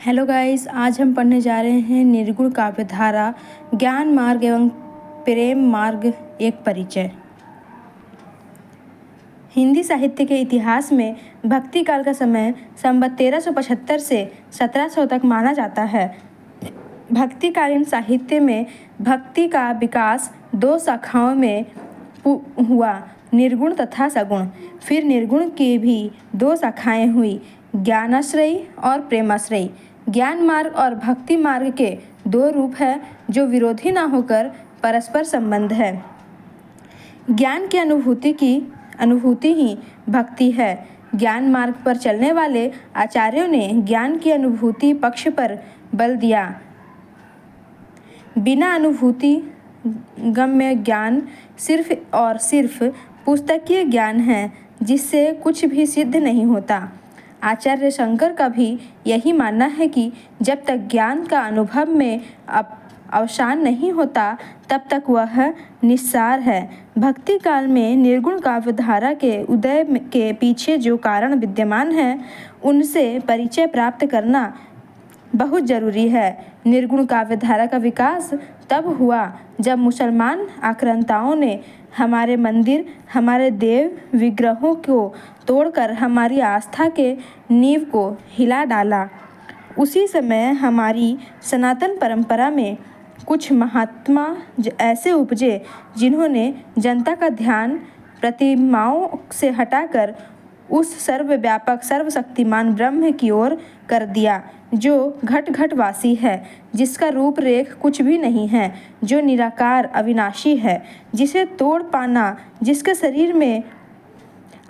Hello guys, आज हम पढ़ने जा रहे हैं निर्गुण काव्यधारा, ज्ञान मार्ग एवं प्रेम मार्ग एक परिचय। हिंदी साहित्य के इतिहास में भक्ति काल का समय संवत 1375 से 1700 तक माना जाता है। भक्तिकालीन साहित्य में भक्ति का विकास दो शाखाओं में हुआ, निर्गुण तथा सगुण। फिर निर्गुण की भी दो शाखाएं हुई, ज्ञानाश्रयी और प्रेमाश्रयी। ज्ञान मार्ग और भक्ति मार्ग के दो रूप हैं जो विरोधी न होकर परस्पर संबंध है। ज्ञान की अनुभूति ही भक्ति है। ज्ञान मार्ग पर चलने वाले आचार्यों ने ज्ञान की अनुभूति पक्ष पर बल दिया। बिना अनुभूति गम्य ज्ञान सिर्फ और सिर्फ पुस्तकीय ज्ञान है, जिससे कुछ भी सिद्ध नहीं होता। आचार्य शंकर का भी यही मानना है कि जब तक ज्ञान का अनुभव में अवसान नहीं होता, तब तक वह निस्सार है। भक्ति काल में निर्गुण काव्यधारा के उदय के पीछे जो कारण विद्यमान है, उनसे परिचय प्राप्त करना बहुत जरूरी है। निर्गुण काव्यधारा का विकास तब हुआ जब मुसलमान आक्रांताओं ने हमारे मंदिर, हमारे देव विग्रहों को तोड़कर हमारी आस्था के नींव को हिला डाला। उसी समय हमारी सनातन परंपरा में कुछ महात्मा ऐसे उपजे जिन्होंने जनता का ध्यान प्रतिमाओं से हटाकर उस सर्वव्यापक सर्वशक्तिमान ब्रह्म की ओर कर दिया, जो घट घट वासी है, जिसका रूप रेख कुछ भी नहीं है, जो निराकार अविनाशी है, जिसे तोड़ पाना, जिसके शरीर में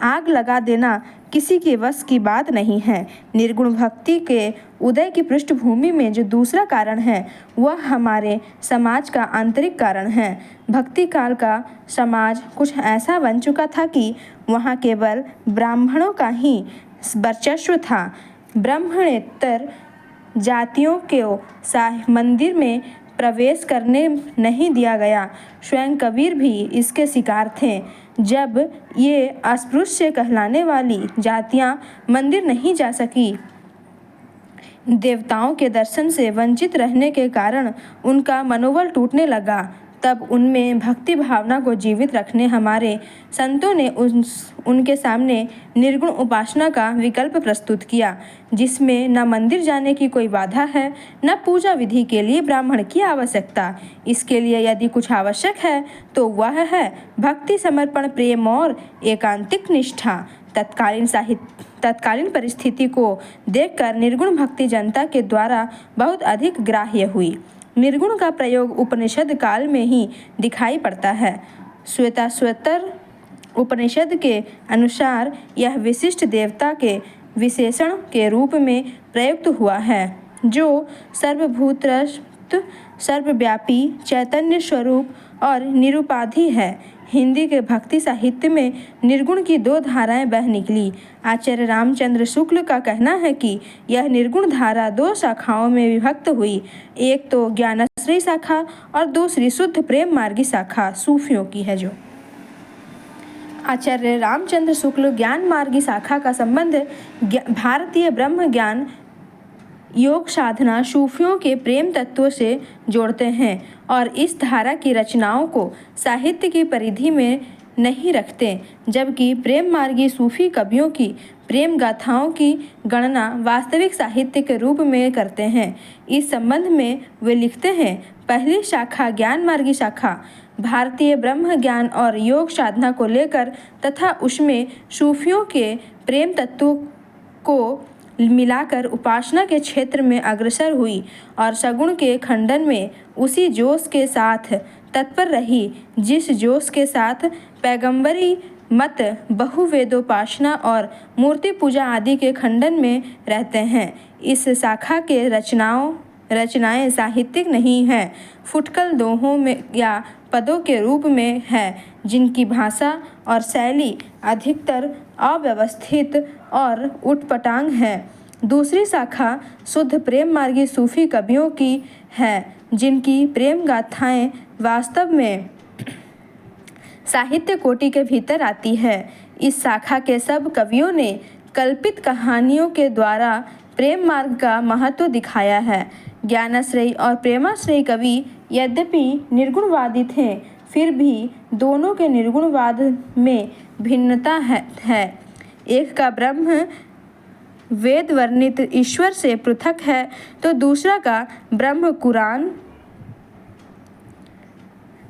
आग लगा देना किसी के वश की बात नहीं है। निर्गुण भक्ति के उदय की पृष्ठभूमि में जो दूसरा कारण है, वह हमारे समाज का आंतरिक कारण है। भक्ति काल का समाज कुछ ऐसा बन चुका था कि वहाँ केवल ब्राह्मणों का ही वर्चस्व था। ब्राह्मणेतर जातियों को मंदिर में प्रवेश करने नहीं दिया गया। स्वयं कबीर भी इसके शिकार थे। जब ये अस्पृश्य कहलाने वाली जातियां मंदिर नहीं जा सकी, देवताओं के दर्शन से वंचित रहने के कारण उनका मनोबल टूटने लगा, तब उनमें भक्ति भावना को जीवित रखने हमारे संतों ने उनके सामने निर्गुण उपासना का विकल्प प्रस्तुत किया, जिसमें न मंदिर जाने की कोई बाधा है, न पूजा विधि के लिए ब्राह्मण की आवश्यकता। इसके लिए यदि कुछ आवश्यक है तो वह है भक्ति, समर्पण, प्रेम और एकांतिक निष्ठा। तत्कालीन परिस्थिति को देखकर निर्गुण भक्ति जनता के द्वारा बहुत अधिक ग्राह्य हुई। निर्गुण का प्रयोग उपनिषद काल में ही दिखाई पड़ता है। श्वेताश्वतर उपनिषद के अनुसार यह विशिष्ट देवता के विशेषण के रूप में प्रयुक्त हुआ है, जो सर्वभूतस्थ, सर्वव्यापी, चैतन्य स्वरूप और निरुपाधि है। हिंदी के भक्ति साहित्य में निर्गुण की दो धाराएं बह निकली। आचार्य रामचंद्र शुक्ल का कहना है कि यह निर्गुण धारा दो शाखाओं में विभक्त हुई, एक तो ज्ञानाश्रयी शाखा और दूसरी शुद्ध प्रेम मार्गी शाखा सूफियों की है। जो आचार्य रामचंद्र शुक्ल ज्ञान मार्गी शाखा का संबंध भारतीय ब्रह्म ज्ञान योग साधना सूफियों के प्रेम तत्व से जोड़ते हैं और इस धारा की रचनाओं को साहित्य की परिधि में नहीं रखते, जबकि प्रेम मार्गी सूफी कवियों की प्रेम गाथाओं की गणना वास्तविक साहित्य के रूप में करते हैं। इस संबंध में वे लिखते हैं, पहली शाखा ज्ञान मार्गी शाखा भारतीय ब्रह्म ज्ञान और योग साधना को लेकर तथा उसमें सूफियों के प्रेम तत्व को मिलाकर उपासना के क्षेत्र में अग्रसर हुई और सगुण के खंडन में उसी जोश के साथ तत्पर रही, जिस जोश के साथ पैगंबरी मत बहुवेदोपासना और मूर्ति पूजा आदि के खंडन में रहते हैं। इस शाखा के रचनाएं साहित्यिक नहीं हैं, फुटकल दोहों में या पदों के रूप में है, जिनकी भाषा और शैली अधिकतर अव्यवस्थित और उटपटांग है। दूसरी शाखा शुद्ध प्रेम मार्गी सूफी कवियों की है, जिनकी प्रेम गाथाएं वास्तव में साहित्य कोटि के भीतर आती है। इस शाखा के सब कवियों ने कल्पित कहानियों के द्वारा प्रेम मार्ग का महत्व दिखाया है। ज्ञानाश्रयी और प्रेमाश्रयी कवि यद्यपि निर्गुणवादी थे, फिर भी दोनों के निर्गुणवाद में भिन्नता है। एक का ब्रह्म वेद वर्णित ईश्वर से पृथक है, तो दूसरा का ब्रह्म कुरान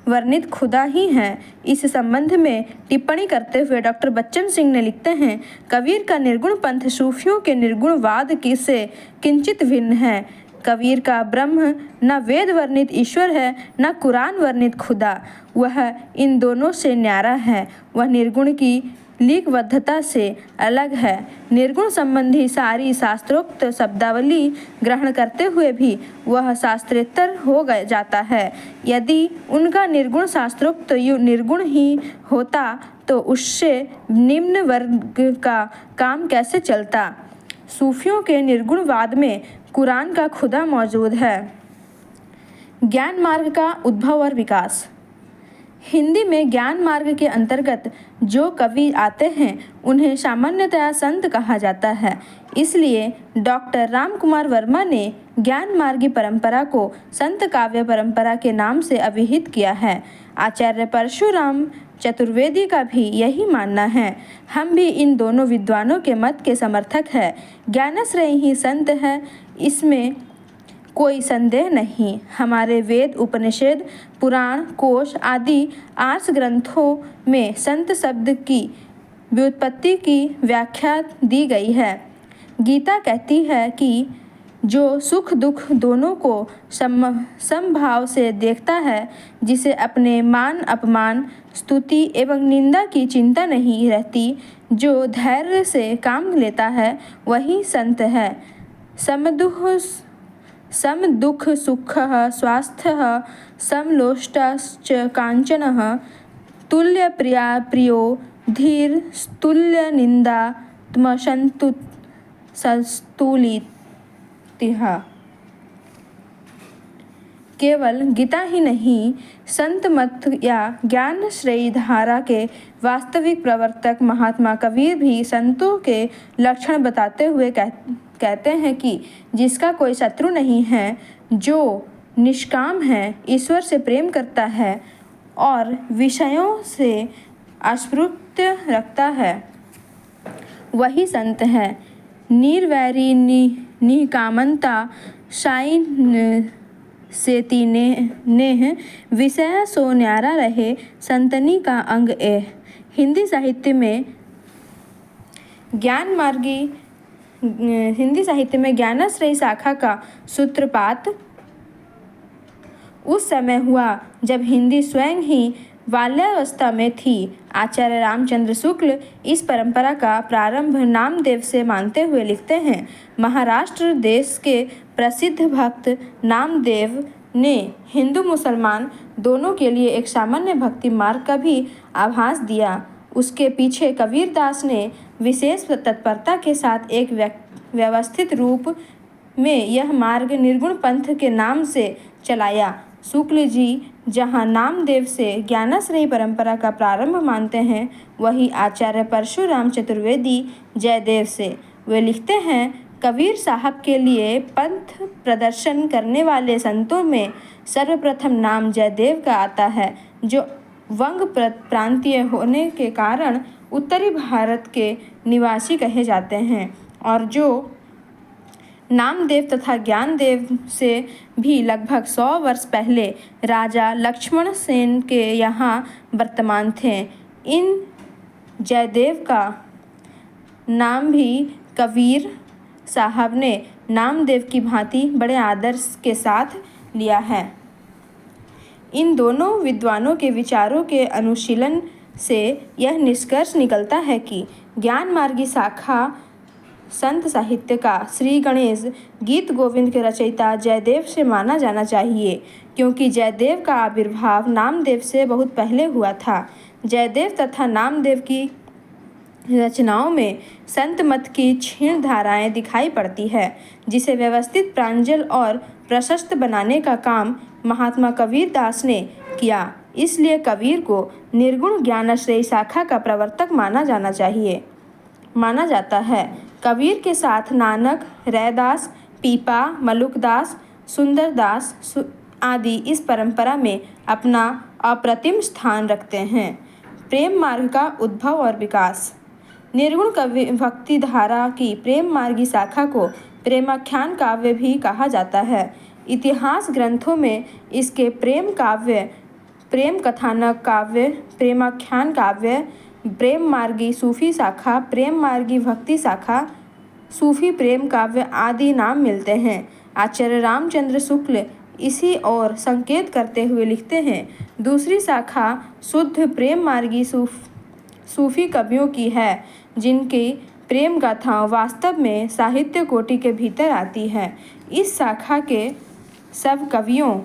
वर्णित खुदा ही है। इस संबंध में टिप्पणी करते हुए डॉक्टर बच्चन सिंह ने लिखते हैं, कबीर का निर्गुण पंथ सूफियों के निर्गुणवाद से किंचित भिन्न है। कबीर का ब्रह्म न वेद वर्णित ईश्वर है, न कुरान वर्णित खुदा। वह इन दोनों से न्यारा है। वह निर्गुण की लीकबद्धता से अलग है। निर्गुण संबंधी सारी शास्त्रोक्त शब्दावली ग्रहण करते हुए भी वह शास्त्रेतर हो जाता है। यदि उनका निर्गुण शास्त्रोक्त निर्गुण ही होता तो उससे निम्न वर्ग का काम कैसे चलता। सूफियों के निर्गुणवाद में कुरान का खुदा मौजूद है। ज्ञान मार्ग का उद्भव और विकास। हिंदी में ज्ञान मार्ग के अंतर्गत जो कवि आते हैं उन्हें सामान्यतया संत कहा जाता है। इसलिए डॉक्टर रामकुमार वर्मा ने ज्ञान मार्गी परंपरा को संत काव्य परंपरा के नाम से अभिहित किया है। आचार्य परशुराम चतुर्वेदी का भी यही मानना है। हम भी इन दोनों विद्वानों के मत के समर्थक हैं। ज्ञानाश्रयी ही संत है, इसमें कोई संदेह नहीं। हमारे वेद, उपनिषद, पुराण, कोश आदि आर्ष ग्रंथों में संत शब्द की व्युत्पत्ति की व्याख्या दी गई है। गीता कहती है कि जो सुख दुख दोनों को समभाव से देखता है, जिसे अपने मान अपमान, स्तुति एवं निंदा की चिंता नहीं रहती, जो धैर्य से काम लेता है, वही संत है। समदुःख सुखः स्वास्थ्यः समलोष्टाश्च काञ्चनः तुल्यप्रिया प्रियो धीर तुल्यनिन्दात्मसंस्तुलितः। केवल गीता ही नहीं, संत मत या ज्ञानाश्रयी धारा के वास्तविक प्रवर्तक महात्मा कबीर भी संतों के लक्षण बताते हुए कहते हैं कि जिसका कोई शत्रु नहीं है, जो निष्काम है, ईश्वर से प्रेम करता है और विषयों से अस्पृह्य रखता है, वही संत है। निर्वैरी निकामंता साई सेती नेह विषय सो न्यारा रहे संतनी का अंग ए। हिंदी साहित्य में ज्ञानाश्रयी शाखा का सूत्रपात उस समय हुआ जब हिंदी स्वयं ही बाल्यावस्था में थी। आचार्य रामचंद्र शुक्ल इस परंपरा का प्रारंभ नामदेव से मानते हुए लिखते हैं, महाराष्ट्र देश के प्रसिद्ध भक्त नामदेव ने हिंदू मुसलमान दोनों के लिए एक सामान्य भक्ति मार्ग का भी आभास दिया। उसके पीछे कबीरदास ने विशेष तत्परता के साथ एक व्यवस्थित रूप में यह मार्ग निर्गुण पंथ के नाम से चलाया। शुक्ल जी जहाँ नामदेव से ज्ञानाश्रयी परंपरा का प्रारंभ मानते हैं, वही आचार्य परशुराम चतुर्वेदी जयदेव से। वे लिखते हैं, कबीर साहब के लिए पंथ प्रदर्शन करने वाले संतों में सर्वप्रथम नाम जयदेव का आता है, जो वंग प्रांतीय होने के कारण उत्तरी भारत के निवासी कहे जाते हैं और जो नामदेव तथा ज्ञानदेव से भी लगभग 100 वर्ष पहले राजा लक्ष्मण सेन के यहाँ वर्तमान थे। इन जयदेव का नाम भी कबीर साहब ने नामदेव की भांति बड़े आदर के साथ लिया है। इन दोनों विद्वानों के विचारों के अनुशीलन से यह निष्कर्ष निकलता है कि ज्ञान मार्गी शाखा संत साहित्य का श्री गणेश गीत गोविंद के रचयिता जयदेव से माना जाना चाहिए, क्योंकि जयदेव का आविर्भाव नामदेव से बहुत पहले हुआ था। जयदेव तथा नामदेव की रचनाओं में संत मत की क्षीण धाराएं दिखाई पड़ती है, जिसे व्यवस्थित, प्रांजल और प्रशस्त बनाने का काम महात्मा कबीरदास ने किया। इसलिए कबीर को निर्गुण ज्ञानाश्रयी शाखा का प्रवर्तक माना जाता है। कबीर के साथ नानक, रैदास, पीपा, मलुकदास, सुंदरदास आदि इस परंपरा में अपना अप्रतिम स्थान रखते हैं। प्रेम मार्ग का उद्भव और विकास। निर्गुण कवि भक्ति धारा की प्रेम मार्गी शाखा को प्रेमाख्यान काव्य भी कहा जाता है। इतिहास ग्रंथों में इसके प्रेम काव्य, प्रेम कथानक काव्य, प्रेमाख्यान काव्य, प्रेम मार्गी सूफी शाखा, प्रेम मार्गी भक्ति शाखा, सूफी प्रेम काव्य आदि नाम मिलते हैं। आचार्य रामचंद्र शुक्ल इसी ओर संकेत करते हुए लिखते हैं, दूसरी शाखा शुद्ध प्रेम मार्गी सूफी कवियों की है, जिनकी प्रेम गाथाओं वास्तव में साहित्य कोटि के भीतर आती है। इस शाखा के सब कवियों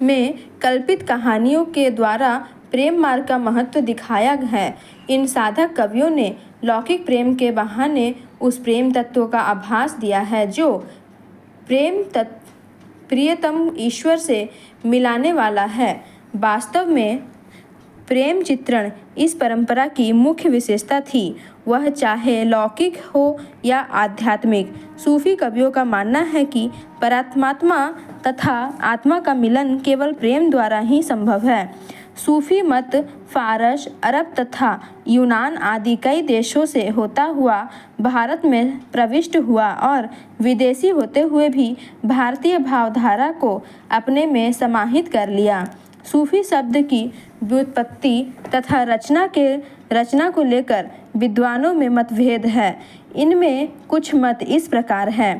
में कल्पित कहानियों के द्वारा प्रेम मार्ग का महत्व दिखाया है। इन साधक कवियों ने लौकिक प्रेम के बहाने उस प्रेम तत्व का आभास दिया है जो प्रियतम ईश्वर से मिलाने वाला है। वास्तव में प्रेम चित्रण इस परंपरा की मुख्य विशेषता थी, वह चाहे लौकिक हो या आध्यात्मिक। सूफी कवियों का मानना है कि परात्मा तथा आत्मा का मिलन केवल प्रेम द्वारा ही संभव है। सूफी मत फारस, अरब तथा यूनान आदि कई देशों से होता हुआ भारत में प्रविष्ट हुआ और विदेशी होते हुए भी भारतीय भावधारा को अपने में समाहित कर लिया। सूफी शब्द की व्युत्पत्ति तथा रचना को लेकर विद्वानों में मतभेद है। इनमें कुछ मत इस प्रकार है।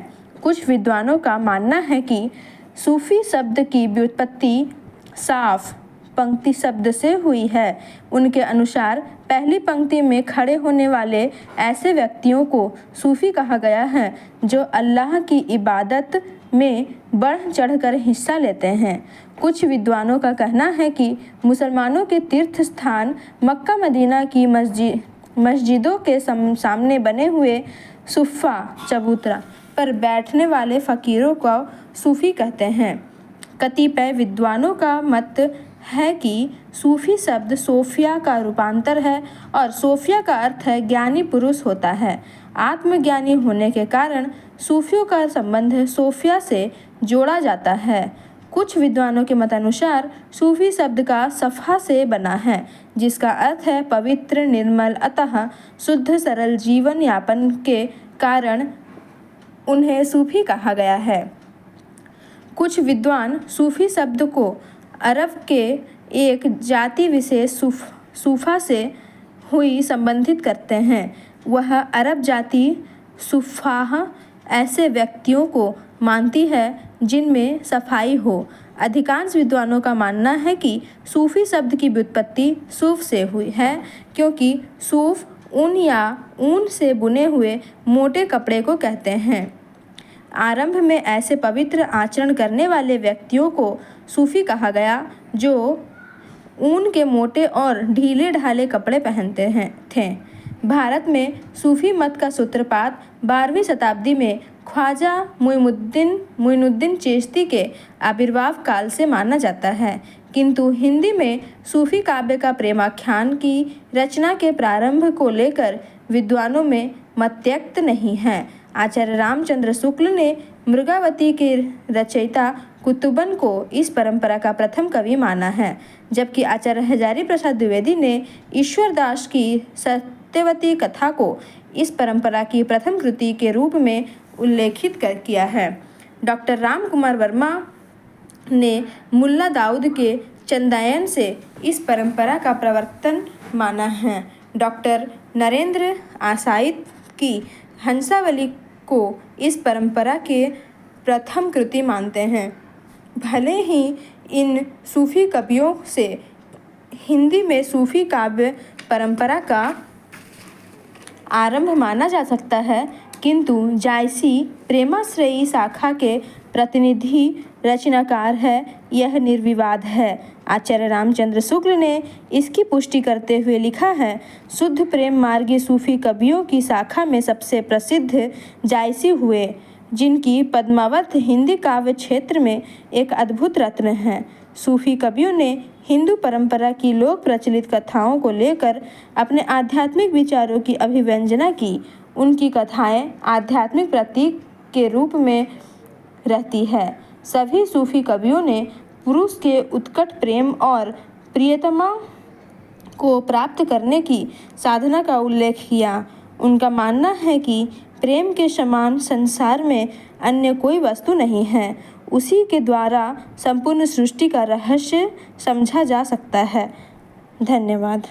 कुछ विद्वानों का मानना है कि सूफी शब्द की व्युत्पत्ति साफ पंक्ति शब्द से हुई है। उनके अनुसार पहली पंक्ति में खड़े होने वाले ऐसे व्यक्तियों को सूफी कहा गया है जो अल्लाह की इबादत में बढ़ चढ़कर हिस्सा लेते हैं। कुछ विद्वानों का कहना है कि मुसलमानों के तीर्थ स्थान मक्का मदीना की मस्जिदों के सामने बने हुए सुफ़ा चबूतरा पर बैठने वाले फ़कीरों को सूफ़ी कहते हैं। कतिपय विद्वानों का मत है कि सूफी शब्द सोफिया का रूपांतर है और सोफिया का अर्थ है ज्ञानी पुरुष होता है। आत्मज्ञानी होने के कारण सूफियों का संबंध सोफिया से जोड़ा जाता है। कुछ विद्वानों के मतानुसार सूफी शब्द का सफ़ा से बना है, जिसका अर्थ है पवित्र, निर्मल, अतः शुद्ध सरल जीवन यापन के कारण उन्हें सूफी कहा गया है। कुछ विद्वान सूफी शब्द को अरब के एक जाति विशेष सूफा से हुई संबंधित करते हैं। वह अरब जाति सुफ़ाह ऐसे व्यक्तियों को मानती है जिनमें सफाई हो। अधिकांश विद्वानों का मानना है कि सूफी शब्द की व्युत्पत्ति सूफ से हुई है, क्योंकि सूफ ऊन या ऊन से बुने हुए मोटे कपड़े को कहते हैं। आरंभ में ऐसे पवित्र आचरण करने वाले व्यक्तियों को सूफी कहा गया जो ऊन के मोटे और ढीले ढाले कपड़े पहनते थे। भारत में सूफी मत का सूत्रपात 12वीं शताब्दी में ख्वाजा मुइनुद्दीन चिश्ती के आविर्भाव काल से माना जाता है, किंतु हिंदी में सूफी काव्य का प्रेमाख्यान की रचना के प्रारंभ को लेकर विद्वानों में मत्यक्त नहीं है। आचार्य रामचंद्र शुक्ल ने मृगावती के रचयिता कुतुबन को इस परंपरा का प्रथम कवि माना है, जबकि आचार्य हजारी प्रसाद द्विवेदी ने ईश्वरदास की सत्यवती कथा को इस परंपरा की प्रथम कृति के रूप में उल्लेखित किया है। डॉक्टर राम कुमार वर्मा ने मुल्ला दाऊद के चंदायन से इस परंपरा का प्रवर्तन माना है। डॉक्टर नरेंद्र आसाइत की हंसावली को इस परंपरा के प्रथम कृति मानते हैं। भले ही इन सूफी कवियों से हिंदी में सूफी काव्य परंपरा का आरंभ माना जा सकता है, किंतु जायसी प्रेमाश्रयी शाखा के प्रतिनिधि रचनाकार है, यह निर्विवाद है। आचार्य रामचंद्र शुक्ल ने इसकी पुष्टि करते हुए लिखा है, शुद्ध प्रेम मार्गी सूफी कवियों की शाखा में सबसे प्रसिद्ध जायसी हुए, जिनकी पद्मावत हिंदी काव्य क्षेत्र में एक अद्भुत रत्न है। सूफी कवियों ने हिंदू परंपरा की लोक प्रचलित कथाओं को लेकर अपने आध्यात्मिक विचारों की अभिव्यंजना की। उनकी कथाएं आध्यात्मिक प्रतीक के रूप में रहती है। सभी सूफी कवियों ने पुरुष के उत्कट प्रेम और प्रियतमा को प्राप्त करने की साधना का उल्लेख किया। उनका मानना है कि प्रेम के समान संसार में अन्य कोई वस्तु नहीं है। उसी के द्वारा संपूर्ण सृष्टि का रहस्य समझा जा सकता है। धन्यवाद।